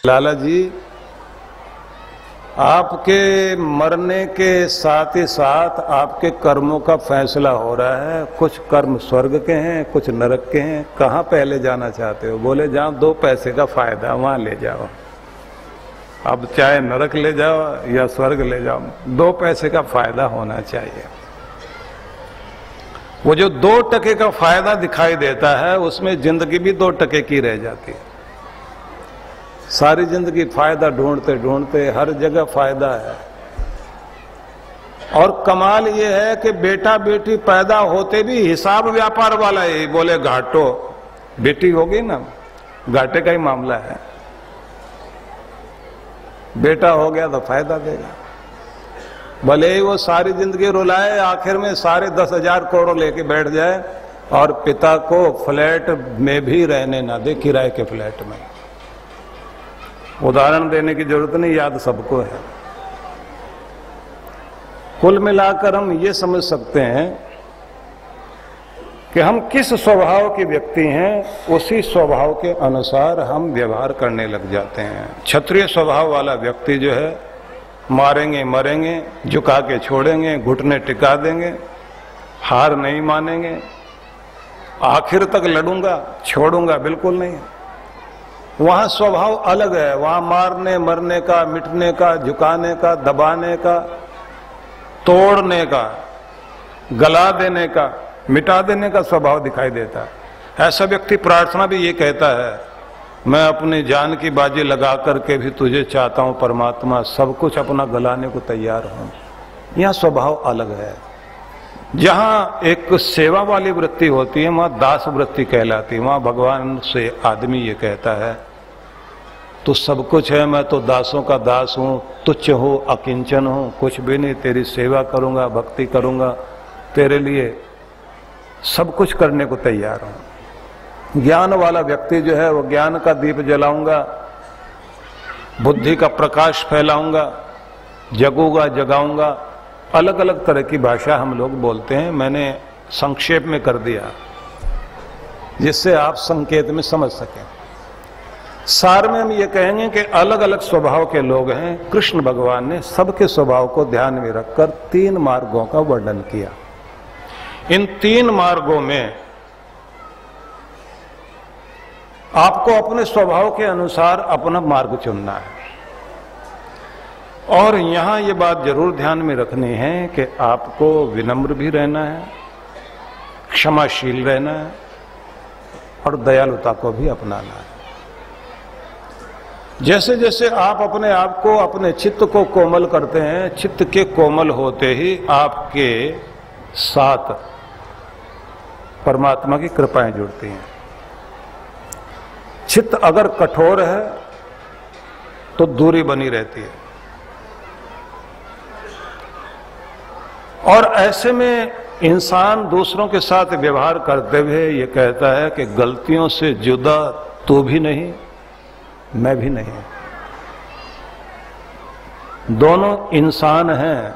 लाला जी, आपके मरने के साथ ही साथ आपके कर्मों का फैसला हो रहा है। कुछ कर्म स्वर्ग के हैं, कुछ नरक के हैं। कहाँ पहले जाना चाहते हो? बोले जहाँ 2 पैसे का फायदा, वहां ले जाओ। अब चाहे नरक ले जाओ या स्वर्ग ले जाओ, 2 पैसे का फायदा होना चाहिए। वो जो 2 टके का फायदा दिखाई देता है, उसमें जिंदगी भी 2 टके की रह जाती है। सारी जिंदगी फायदा ढूंढते ढूंढते हर जगह फायदा है। और कमाल ये है कि बेटा बेटी पैदा होते भी हिसाब व्यापार वाला है। बोले घाटो, बेटी होगी ना, घाटे का ही मामला है। बेटा हो गया तो फायदा देगा। भले ही वो सारी जिंदगी रुलाए, आखिर में सारे 10,000 करोड़ लेके बैठ जाए और पिता को फ्लैट में भी रहने ना दे, किराए के फ्लैट में। उदाहरण देने की जरूरत नहीं, याद सबको है। कुल मिलाकर हम ये समझ सकते हैं कि हम किस स्वभाव के व्यक्ति हैं, उसी स्वभाव के अनुसार हम व्यवहार करने लग जाते हैं। क्षत्रिय स्वभाव वाला व्यक्ति जो है, मारेंगे मरेंगे, झुका के छोड़ेंगे, घुटने टिका देंगे, हार नहीं मानेंगे, आखिर तक लड़ूंगा, छोड़ूंगा बिल्कुल नहीं। वहां स्वभाव अलग है। वहां मारने मरने का, मिटने का, झुकाने का, दबाने का, तोड़ने का, गला देने का, मिटा देने का स्वभाव दिखाई देता है। ऐसा व्यक्ति प्रार्थना भी ये कहता है, मैं अपनी जान की बाजी लगा करके भी तुझे चाहता हूं परमात्मा, सब कुछ अपना गलाने को तैयार हूं। यहां स्वभाव अलग है। जहां एक सेवा वाली वृत्ति होती है, वहां दास वृत्ति कहलाती है। वहां भगवान से आदमी ये कहता है, तू सब कुछ है, मैं तो दासों का दास हूं, तुच्छ हो, अकिंचन हूं, कुछ भी नहीं, तेरी सेवा करूंगा, भक्ति करूंगा, तेरे लिए सब कुछ करने को तैयार हूं। ज्ञान वाला व्यक्ति जो है, वो ज्ञान का दीप जलाऊंगा, बुद्धि का प्रकाश फैलाऊंगा, जगूंगा, जगाऊंगा। अलग अलग तरह की भाषा हम लोग बोलते हैं। मैंने संक्षेप में कर दिया जिससे आप संकेत में समझ सकें। सार में हम ये कहेंगे कि अलग अलग स्वभाव के लोग हैं। कृष्ण भगवान ने सबके स्वभाव को ध्यान में रखकर 3 मार्गों का वर्णन किया। इन 3 मार्गों में आपको अपने स्वभाव के अनुसार अपना मार्ग चुनना है। और यहां ये बात जरूर ध्यान में रखनी है कि आपको विनम्र भी रहना है, क्षमाशील रहना है और दयालुता को भी अपनाना है। जैसे जैसे आप अपने आप को, अपने चित्त को कोमल करते हैं, चित्त के कोमल होते ही आपके साथ परमात्मा की कृपाएं जुड़ती हैं। चित्त अगर कठोर है तो दूरी बनी रहती है। और ऐसे में इंसान दूसरों के साथ व्यवहार करते हुए ये कहता है कि गलतियों से जुदा तू भी नहीं, मैं भी नहीं। दोनों इंसान हैं,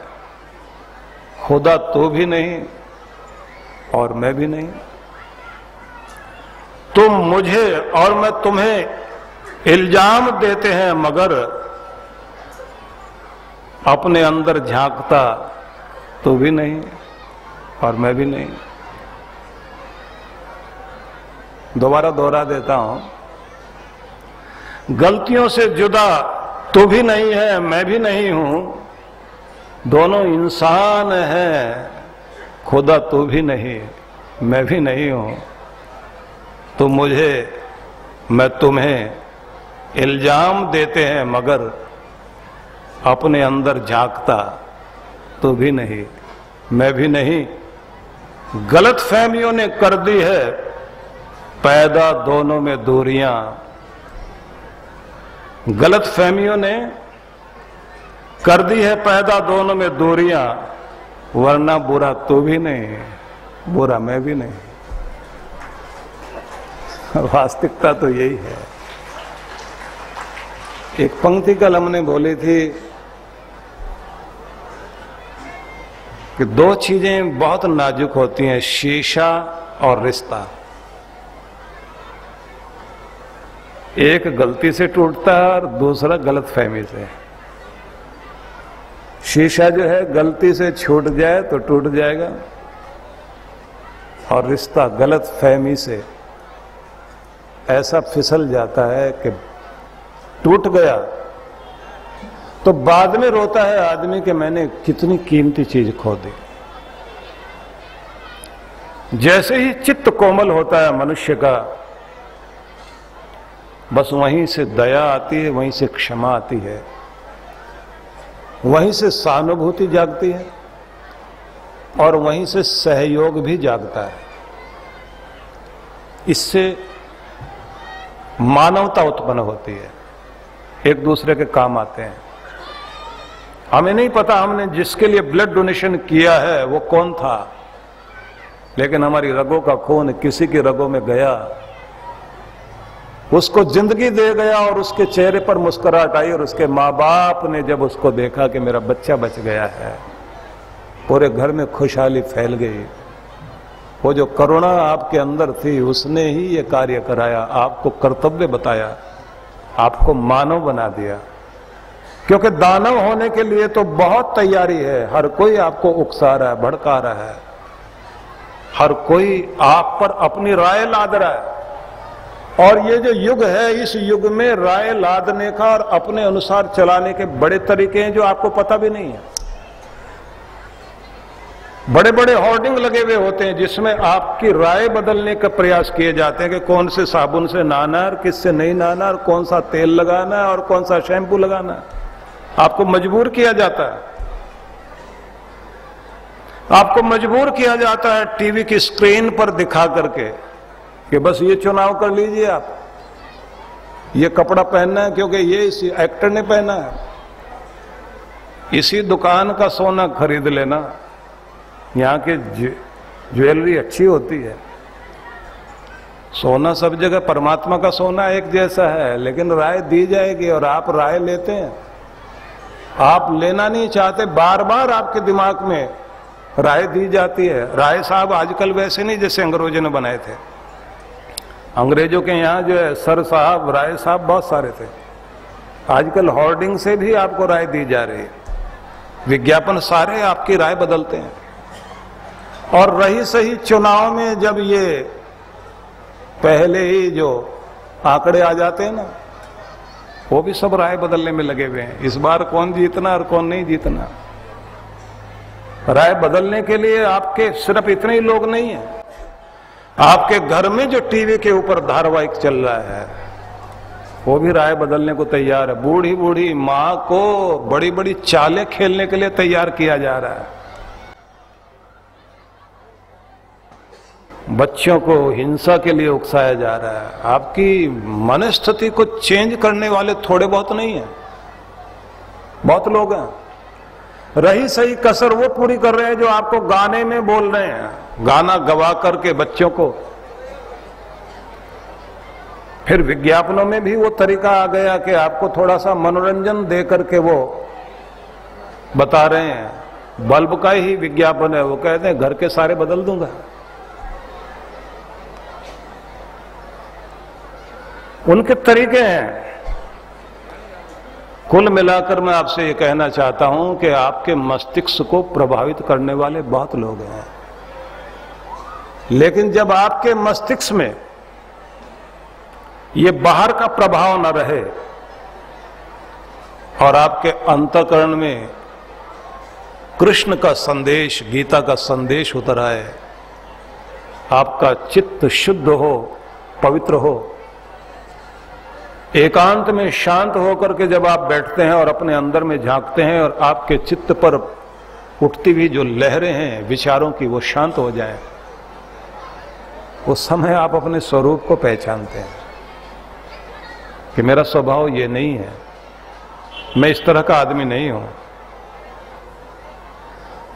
खुदा तू भी नहीं और मैं भी नहीं। तुम मुझे और मैं तुम्हें इल्जाम देते हैं, मगर अपने अंदर झांकता तो भी नहीं और मैं भी नहीं। दोबारा दोहरा देता हूं, गलतियों से जुदा तो भी नहीं है, मैं भी नहीं हूं। दोनों इंसान हैं, खुदा तो भी नहीं, मैं भी नहीं हूं। तो मुझे, मैं तुम्हें इल्जाम देते हैं, मगर अपने अंदर झांकता तो भी नहीं, मैं भी नहीं। गलत फहमियों ने कर दी है पैदा दोनों में दूरियां। गलत फहमियों ने कर दी है पैदा दोनों में दूरियां, वरना बुरा तो भी नहीं, बुरा मैं भी नहीं। वास्तविकता तो यही है। एक पंक्ति कल हमने बोली थी कि 2 चीजें बहुत नाजुक होती हैं, शीशा और रिश्ता। एक गलती से टूटता है और दूसरा गलत फहमी से। शीशा जो है गलती से छूट जाए तो टूट जाएगा, और रिश्ता गलत फहमी से ऐसा फिसल जाता है कि टूट गया तो बाद में रोता है आदमी कि मैंने कितनी कीमती चीज खो दी। जैसे ही चित्त कोमल होता है मनुष्य का, बस वहीं से दया आती है, वहीं से क्षमा आती है, वहीं से सहानुभूति जागती है, और वहीं से सहयोग भी जागता है। इससे मानवता उत्पन्न होती है, एक दूसरे के काम आते हैं। हमें नहीं पता हमने जिसके लिए ब्लड डोनेशन किया है वो कौन था, लेकिन हमारी रगों का खून किसी की रगों में गया, उसको जिंदगी दे गया, और उसके चेहरे पर मुस्कुराहट आई, और उसके माँ बाप ने जब उसको देखा कि मेरा बच्चा बच गया है, पूरे घर में खुशहाली फैल गई। वो जो करुणा आपके अंदर थी उसने ही ये कार्य कराया, आपको कर्तव्य बताया, आपको मानव बना दिया। क्योंकि दानव होने के लिए तो बहुत तैयारी है, हर कोई आपको उकसा रहा है, भड़का रहा है, हर कोई आप पर अपनी राय लाद रहा है। और ये जो युग है, इस युग में राय लादने का और अपने अनुसार चलाने के बड़े तरीके हैं जो आपको पता भी नहीं है। बड़े बड़े होर्डिंग लगे हुए होते हैं जिसमें आपकी राय बदलने का प्रयास किए जाते हैं कि कौन से साबुन से नहाना है, किससे नहीं नहाना, और कौन सा तेल लगाना है और कौन सा शैम्पू लगाना है। आपको मजबूर किया जाता है, आपको मजबूर किया जाता है टीवी की स्क्रीन पर दिखा करके कि बस ये चुनाव कर लीजिए, आप ये कपड़ा पहनना है क्योंकि ये इसी एक्टर ने पहना है, इसी दुकान का सोना खरीद लेना, यहाँ की ज्वेलरी अच्छी होती है। सोना सब जगह, परमात्मा का सोना एक जैसा है, लेकिन राय दी जाएगी और आप राय लेते हैं। आप लेना नहीं चाहते, बार बार आपके दिमाग में राय दी जाती है। राय साहब आजकल वैसे नहीं जैसे अंग्रेजों ने बनाए थे। अंग्रेजों के यहाँ जो है सर साहब, राय साहब बहुत सारे थे। आजकल होर्डिंग से भी आपको राय दी जा रही है, विज्ञापन सारे आपकी राय बदलते हैं। और रही सही चुनाव में जब ये पहले ही जो आंकड़े आ जाते हैं ना, वो भी सब राय बदलने में लगे हुए हैं। इस बार कौन जीतना और कौन नहीं जीतना, राय बदलने के लिए आपके सिर्फ इतने ही लोग नहीं हैं। आपके घर में जो टीवी के ऊपर धारावाहिक चल रहा है वो भी राय बदलने को तैयार है। बूढ़ी बूढ़ी माँ को बड़ी बड़ी चालें खेलने के लिए तैयार किया जा रहा है। बच्चों को हिंसा के लिए उकसाया जा रहा है। आपकी मनस्थिति को चेंज करने वाले थोड़े बहुत नहीं हैं, बहुत लोग हैं। रही सही कसर वो पूरी कर रहे हैं जो आपको गाने में बोल रहे हैं, गाना गवा करके बच्चों को। फिर विज्ञापनों में भी वो तरीका आ गया कि आपको थोड़ा सा मनोरंजन दे करके वो बता रहे हैं। बल्ब का ही विज्ञापन है, वो कहते हैं घर के सारे बदल दूंगा। उनके तरीके हैं। कुल मिलाकर मैं आपसे ये कहना चाहता हूं कि आपके मस्तिष्क को प्रभावित करने वाले बहुत लोग हैं, लेकिन जब आपके मस्तिष्क में ये बाहर का प्रभाव न रहे और आपके अंतःकरण में कृष्ण का संदेश, गीता का संदेश उतर आए, आपका चित्त शुद्ध हो, पवित्र हो, एकांत में शांत होकर के जब आप बैठते हैं और अपने अंदर में झांकते हैं और आपके चित्त पर उठती हुई जो लहरें हैं विचारों की वो शांत हो जाएं, उस समय आप अपने स्वरूप को पहचानते हैं कि मेरा स्वभाव ये नहीं है, मैं इस तरह का आदमी नहीं हूं।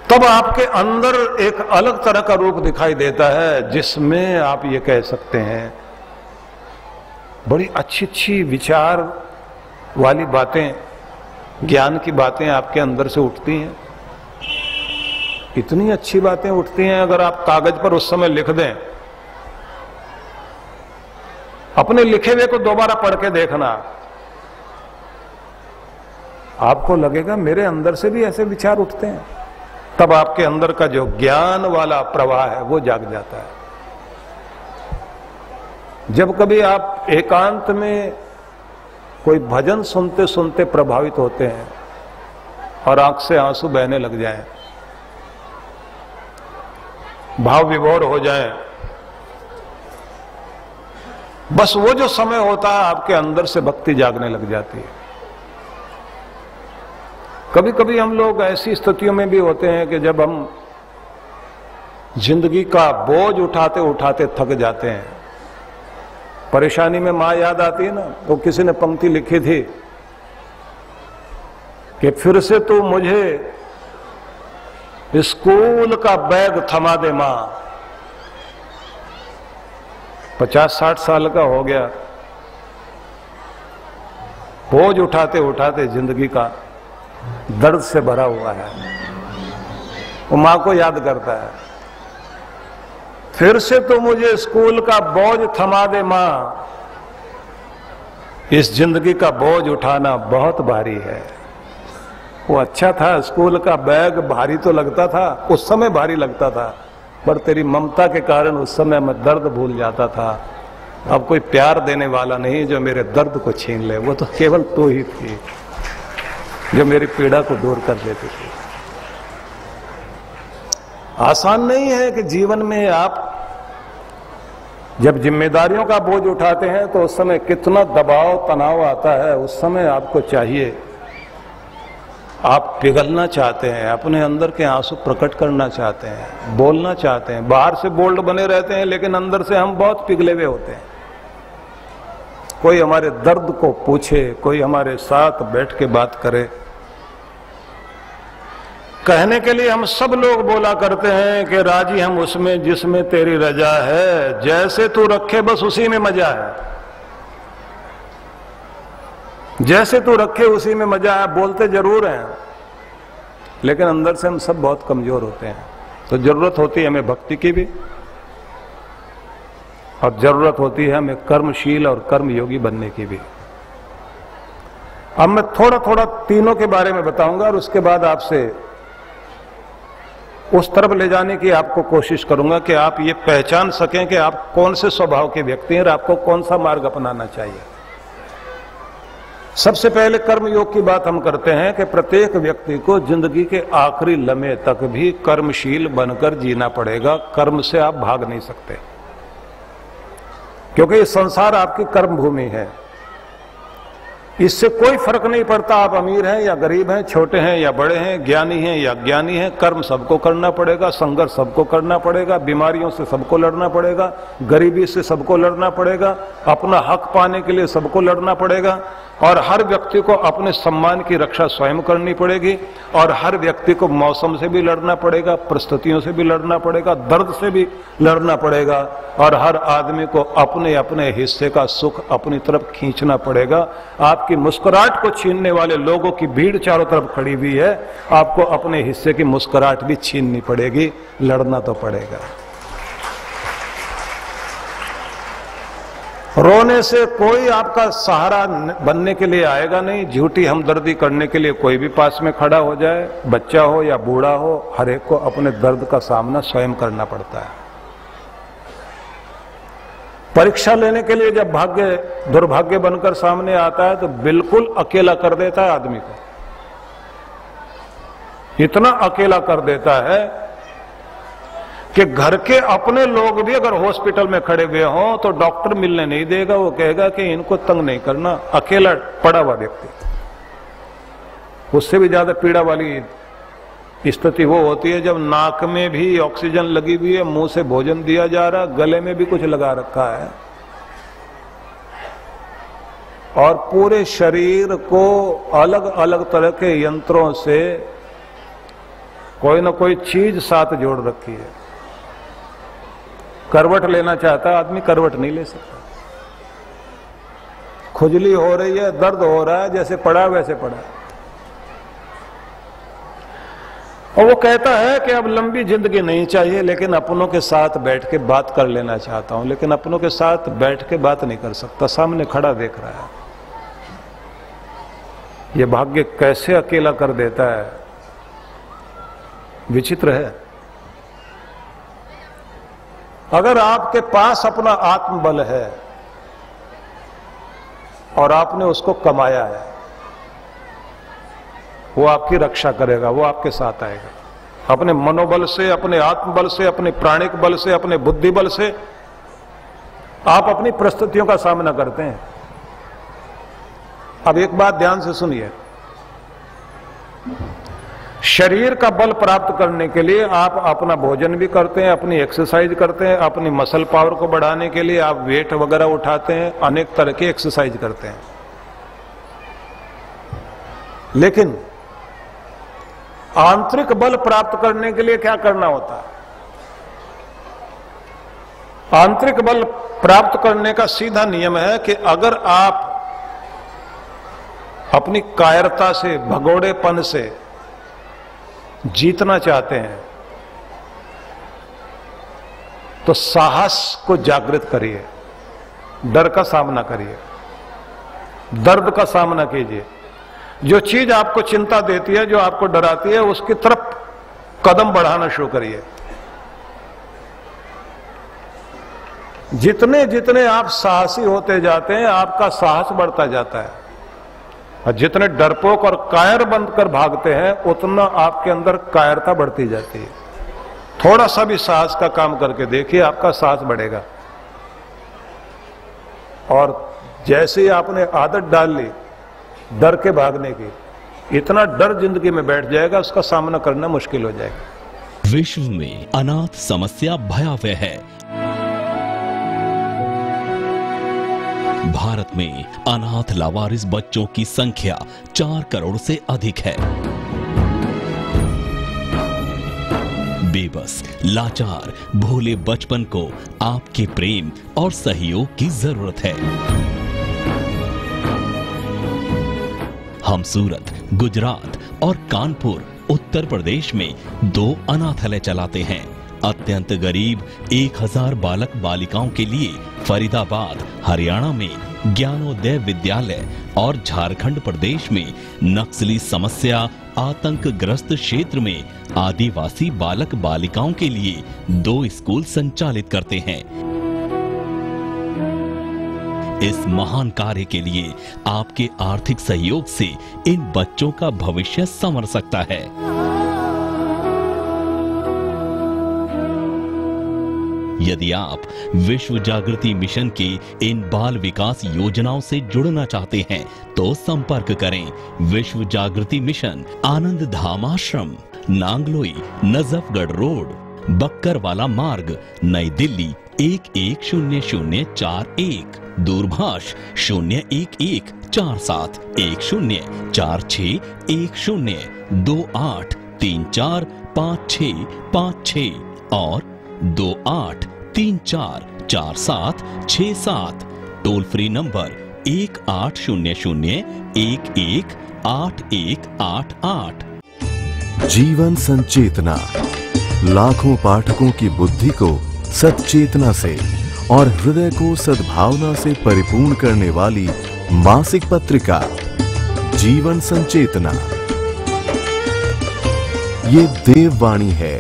तब आपके अंदर एक अलग तरह का रूप दिखाई देता है जिसमें आप ये कह सकते हैं बड़ी अच्छी अच्छी विचार वाली बातें, ज्ञान की बातें आपके अंदर से उठती हैं। इतनी अच्छी बातें उठती हैं, अगर आप कागज पर उस समय लिख दें अपने लिखे हुए को दोबारा पढ़ के देखना, आपको लगेगा मेरे अंदर से भी ऐसे विचार उठते हैं। तब आपके अंदर का जो ज्ञान वाला प्रवाह है वो जाग जाता है। जब कभी आप एकांत में कोई भजन सुनते सुनते प्रभावित होते हैं और आंख से आंसू बहने लग जाएं, भाव विभोर हो जाएं, बस वो जो समय होता है आपके अंदर से भक्ति जागने लग जाती है। कभी कभी हम लोग ऐसी स्थितियों में भी होते हैं कि जब हम जिंदगी का बोझ उठाते उठाते थक जाते हैं, परेशानी में मां याद आती है ना। तो किसी ने पंक्ति लिखी थी कि फिर से तू मुझे स्कूल का बैग थमा दे मां। 50-60 साल का हो गया, बोझ उठाते उठाते जिंदगी का दर्द से भरा हुआ है, वो मां को याद करता है। फिर से तो मुझे स्कूल का बोझ थमा दे मां, इस जिंदगी का बोझ उठाना बहुत भारी है। वो अच्छा था, स्कूल का बैग भारी तो लगता था, उस समय भारी लगता था, पर तेरी ममता के कारण उस समय मैं दर्द भूल जाता था। अब कोई प्यार देने वाला नहीं जो मेरे दर्द को छीन ले, वो तो केवल तू ही थी जो मेरी पीड़ा को दूर कर देती थी। आसान नहीं है कि जीवन में आप जब जिम्मेदारियों का बोझ उठाते हैं तो उस समय कितना दबाव तनाव आता है। उस समय आपको चाहिए, आप पिघलना चाहते हैं, अपने अंदर के आंसू प्रकट करना चाहते हैं, बोलना चाहते हैं। बाहर से बोल्ड बने रहते हैं लेकिन अंदर से हम बहुत पिघले हुए होते हैं। कोई हमारे दर्द को पूछे, कोई हमारे साथ बैठ के बात करे। कहने के लिए हम सब लोग बोला करते हैं कि राजी हम उसमें जिसमें तेरी रजा है, जैसे तू रखे बस उसी में मजा है, जैसे तू रखे उसी में मजा है। बोलते जरूर हैं लेकिन अंदर से हम सब बहुत कमजोर होते हैं। तो जरूरत होती है हमें भक्ति की भी, और जरूरत होती है हमें कर्मशील और कर्मयोगी बनने की भी। अब मैं थोड़ा थोड़ा तीनों के बारे में बताऊंगा और उसके बाद आपसे उस तरफ ले जाने की आपको कोशिश करूंगा कि आप ये पहचान सकें कि आप कौन से स्वभाव के व्यक्ति हैं और आपको कौन सा मार्ग अपनाना चाहिए। सबसे पहले कर्म योग की बात हम करते हैं कि प्रत्येक व्यक्ति को जिंदगी के आखिरी लम्हे तक भी कर्मशील बनकर जीना पड़ेगा। कर्म से आप भाग नहीं सकते, क्योंकि ये संसार आपकी कर्म भूमि है। इससे कोई फर्क नहीं पड़ता आप अमीर हैं या गरीब हैं, छोटे हैं या बड़े हैं, ज्ञानी हैं या अज्ञानी हैं। कर्म सबको करना पड़ेगा, संघर्ष सबको करना पड़ेगा, बीमारियों से सबको लड़ना पड़ेगा, गरीबी से सबको लड़ना पड़ेगा, अपना हक पाने के लिए सबको लड़ना पड़ेगा। और हर व्यक्ति को अपने सम्मान की रक्षा स्वयं करनी पड़ेगी। और हर व्यक्ति को मौसम से भी लड़ना पड़ेगा, परिस्थितियों से भी लड़ना पड़ेगा, दर्द से भी लड़ना पड़ेगा। और हर आदमी को अपने अपने हिस्से का सुख अपनी तरफ खींचना पड़ेगा। आपकी मुस्कुराहट को छीनने वाले लोगों की भीड़ चारों तरफ खड़ी हुई है, आपको अपने हिस्से की मुस्कुराहट भी छीननी पड़ेगी, लड़ना तो पड़ेगा। रोने से कोई आपका सहारा बनने के लिए आएगा नहीं, झूठी हमदर्दी करने के लिए कोई भी पास में खड़ा हो जाए, बच्चा हो या बूढ़ा हो, हर एक को अपने दर्द का सामना स्वयं करना पड़ता है। परीक्षा लेने के लिए जब भाग्य दुर्भाग्य बनकर सामने आता है तो बिल्कुल अकेला कर देता है आदमी को, इतना अकेला कर देता है कि घर के अपने लोग भी अगर हॉस्पिटल में खड़े हुए हों तो डॉक्टर मिलने नहीं देगा, वो कहेगा कि इनको तंग नहीं करना। अकेला पड़ा हुआ व्यक्ति, उससे भी ज्यादा पीड़ा वाली स्थिति वो होती है जब नाक में भी ऑक्सीजन लगी हुई है, मुंह से भोजन दिया जा रहा, गले में भी कुछ लगा रखा है और पूरे शरीर को अलग अलग तरह के यंत्रों से कोई ना कोई चीज साथ जोड़ रखी है। करवट लेना चाहता है आदमी, करवट नहीं ले सकता। खुजली हो रही है, दर्द हो रहा है, जैसे पड़ा वैसे पड़ा। और वो कहता है कि अब लंबी जिंदगी नहीं चाहिए, लेकिन अपनों के साथ बैठ के बात कर लेना चाहता हूं। लेकिन अपनों के साथ बैठ के बात नहीं कर सकता, सामने खड़ा देख रहा है। ये भाग्य कैसे अकेला कर देता है, विचित्र है। अगर आपके पास अपना आत्मबल है और आपने उसको कमाया है, वो आपकी रक्षा करेगा, वो आपके साथ आएगा। अपने मनोबल से, अपने आत्मबल से, अपने प्राणिक बल से, अपने बुद्धि बल से आप अपनी परिस्थितियों का सामना करते हैं। अब एक बात ध्यान से सुनिए, शरीर का बल प्राप्त करने के लिए आप अपना भोजन भी करते हैं, अपनी एक्सरसाइज करते हैं, अपनी मसल पावर को बढ़ाने के लिए आप वेट वगैरह उठाते हैं, अनेक तरह की एक्सरसाइज करते हैं। लेकिन आंतरिक बल प्राप्त करने के लिए क्या करना होता है? आंतरिक बल प्राप्त करने का सीधा नियम है कि अगर आप अपनी कायरता से, भगोड़ेपन से जीतना चाहते हैं तो साहस को जागृत करिए, डर का सामना करिए, दर्द का सामना कीजिए। जो चीज आपको चिंता देती है, जो आपको डराती है, उसकी तरफ कदम बढ़ाना शुरू करिए। जितने जितने आप साहसी होते जाते हैं, आपका साहस बढ़ता जाता है। और जितने डरपोक और कायर बनकर भागते हैं, उतना आपके अंदर कायरता बढ़ती जाती है। थोड़ा सा भी साहस का काम करके देखिए, आपका साहस बढ़ेगा। और जैसे ही आपने आदत डाल ली डर के भागने की, इतना डर जिंदगी में बैठ जाएगा, उसका सामना करना मुश्किल हो जाएगा। विश्व में अनाथ समस्या भयावह है। भारत में अनाथ लावारिस बच्चों की संख्या 4 करोड़ से अधिक है। बेबस, लाचार, भोले बचपन को आपके प्रेम और सहयोग की जरूरत है। हम सूरत, गुजरात और कानपुर, उत्तर प्रदेश में 2 अनाथालय चलाते हैं। अत्यंत गरीब 1000 बालक बालिकाओं के लिए फरीदाबाद, हरियाणा में ज्ञानोदय विद्यालय और झारखंड प्रदेश में नक्सली समस्या आतंकग्रस्त क्षेत्र में आदिवासी बालक बालिकाओं के लिए 2 स्कूल संचालित करते हैं। इस महान कार्य के लिए आपके आर्थिक सहयोग से इन बच्चों का भविष्य संवर सकता है। यदि आप विश्व जागृति मिशन की इन बाल विकास योजनाओं से जुड़ना चाहते हैं तो संपर्क करें। विश्व जागृति मिशन, आनंद धाम आश्रम, नांगलोई, नजफगढ़ रोड, बक्करवाला मार्ग, नई दिल्ली 110041। दूरभाष 0114710283456 और 28344767। Toll free number 1800118188। जीवन संचेतना लाखों पाठकों की बुद्धि को सच्चेतना से और हृदय को सद्भावना से परिपूर्ण करने वाली मासिक पत्रिका जीवन संचेतना। ये देववाणी है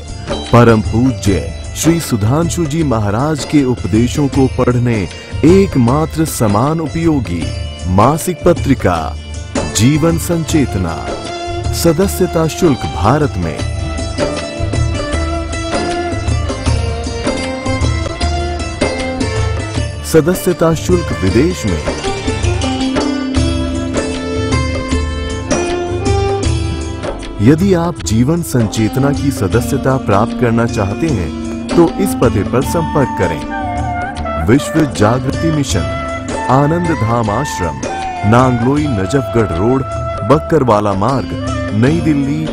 परम पूज्य श्री सुधांशु जी महाराज के उपदेशों को पढ़ने एकमात्र समान उपयोगी मासिक पत्रिका जीवन संचेतना। सदस्यता शुल्क भारत में, सदस्यता शुल्क विदेश में। यदि आप जीवन संचेतना की सदस्यता प्राप्त करना चाहते हैं तो इस पते पर संपर्क करें। विश्व जागृति मिशन, आनंद धाम आश्रम, नांगलोई, नजफगढ़ रोड, बक्करवाला मार्ग, नई दिल्ली